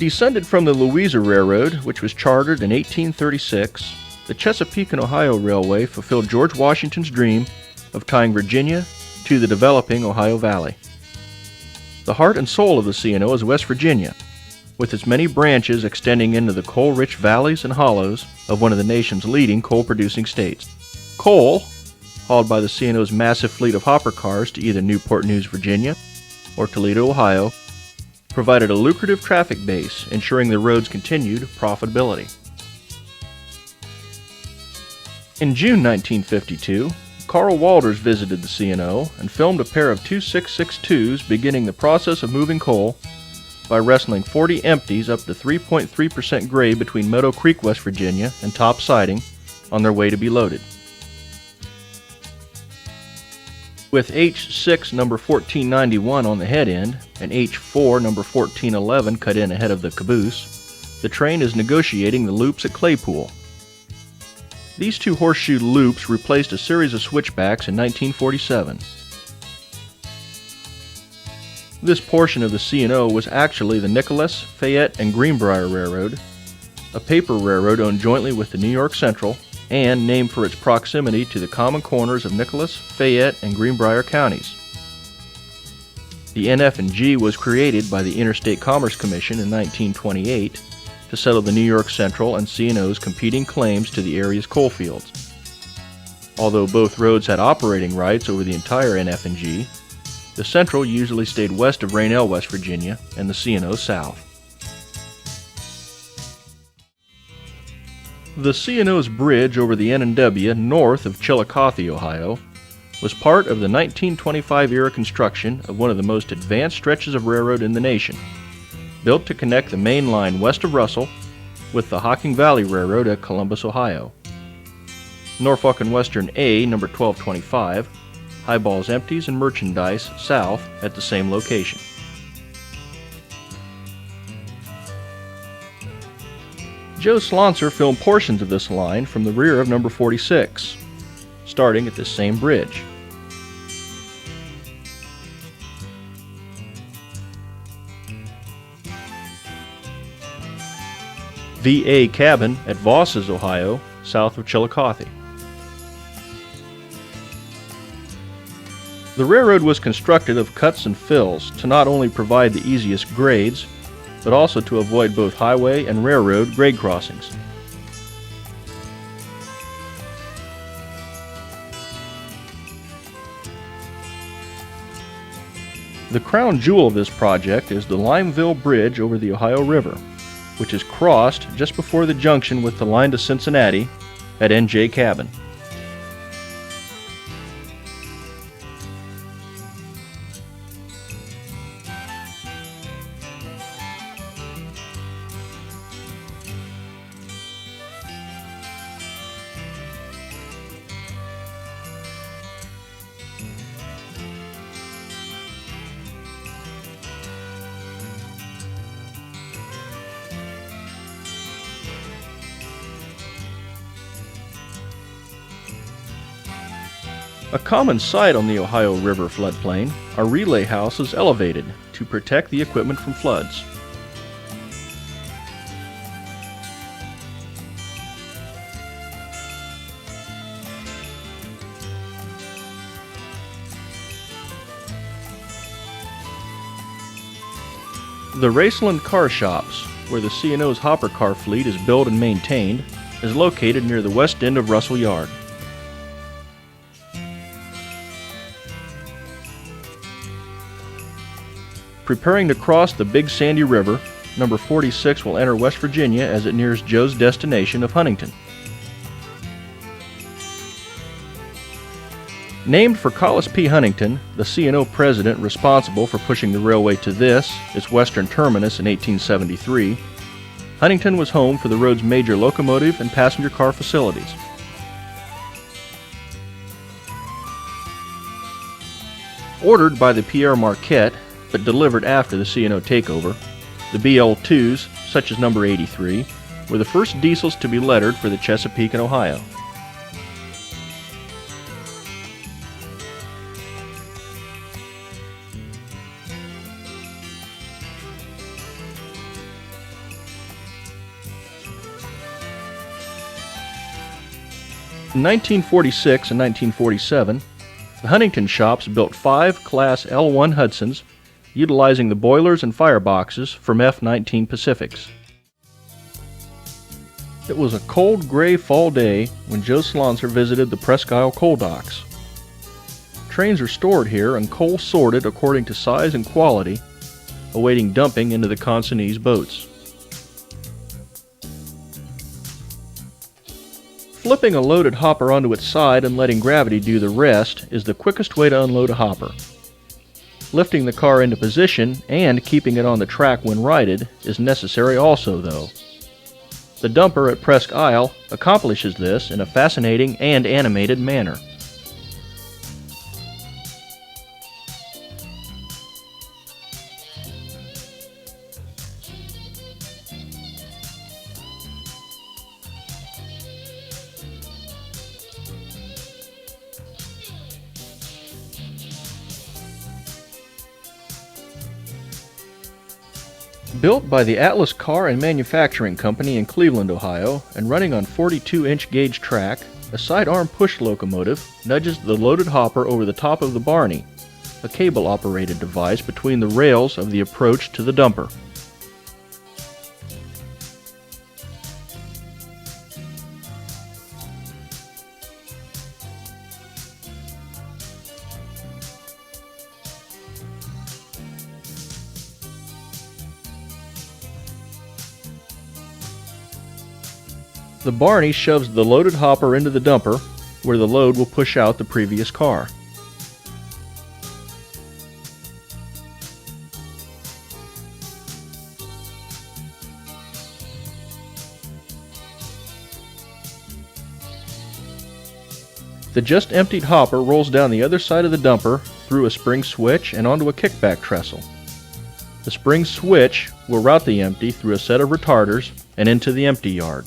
Descended from the Louisa Railroad, which was chartered in 1836, the Chesapeake and Ohio Railway fulfilled George Washington's dream of tying Virginia to the developing Ohio Valley. The heart and soul of the C&O is West Virginia, with its many branches extending into the coal-rich valleys and hollows of one of the nation's leading coal-producing states. Coal, hauled by the C&O's massive fleet of hopper cars to either Newport News, Virginia, or Toledo, Ohio, provided a lucrative traffic base, ensuring the road's continued profitability. In June 1952, Karl Walters visited the C&O and filmed a pair of 2662s beginning the process of moving coal by wrestling 40 empties up to 3.3% grade between Meadow Creek, West Virginia and Top Siding on their way to be loaded. With H6 number 1491 on the head end and H4 number 1411 cut in ahead of the caboose, the train is negotiating the loops at Claypool. These two horseshoe loops replaced a series of switchbacks in 1947. This portion of the C&O was actually the Nicholas, Fayette, and Greenbrier Railroad, a paper railroad owned jointly with the New York Central and named for its proximity to the common corners of Nicholas, Fayette, and Greenbrier counties. The NF&G was created by the Interstate Commerce Commission in 1928 to settle the New York Central and C&O's competing claims to the area's coal fields. Although both roads had operating rights over the entire NF&G, the Central usually stayed west of Rainelle, West Virginia, and the C&O south. The C&O's bridge over the N&W north of Chillicothe, Ohio, was part of the 1925-era construction of one of the most advanced stretches of railroad in the nation, built to connect the main line west of Russell with the Hocking Valley Railroad at Columbus, Ohio. Norfolk and Western A, number 1225, highballs empties and merchandise south at the same location. Joe Slanser filmed portions of this line from the rear of number 46, starting at this same bridge. VA Cabin at Voss's, Ohio, south of Chillicothe. The railroad was constructed of cuts and fills to not only provide the easiest grades, but also to avoid both highway and railroad grade crossings. The crown jewel of this project is the Limeville Bridge over the Ohio River, which is crossed just before the junction with the line to Cincinnati at NJ Cabin. A common sight on the Ohio River floodplain are relay houses elevated to protect the equipment from floods. The Raceland Car Shops, where the C&O's hopper car fleet is built and maintained, is located near the west end of Russell Yard. Preparing to cross the Big Sandy River, number 46 will enter West Virginia as it nears Joe's destination of Huntington. Named for Collis P. Huntington, the C&O president responsible for pushing the railway to this, its western terminus in 1873, Huntington was home for the road's major locomotive and passenger car facilities. Ordered by the Pierre Marquette, but delivered after the C&O takeover, the BL2s, such as number 83, were the first diesels to be lettered for the Chesapeake and Ohio. In 1946 and 1947, the Huntington shops built 5 Class L1 Hudsons, utilizing the boilers and fireboxes from F-19 Pacifics. It was a cold, gray fall day when Joe Slanser visited the Presque Isle coal docks. Trains are stored here and coal sorted according to size and quality, awaiting dumping into the consignees' boats. Flipping a loaded hopper onto its side and letting gravity do the rest is the quickest way to unload a hopper. Lifting the car into position and keeping it on the track when righted is necessary also, though. The dumper at Presque Isle accomplishes this in a fascinating and animated manner. Built by the Atlas Car and Manufacturing Company in Cleveland, Ohio, and running on 42-inch gauge track, a sidearm push locomotive nudges the loaded hopper over the top of the Barney, a cable-operated device between the rails of the approach to the dumper. The Barney shoves the loaded hopper into the dumper, where the load will push out the previous car. The just emptied hopper rolls down the other side of the dumper through a spring switch and onto a kickback trestle. The spring switch will route the empty through a set of retarders and into the empty yard.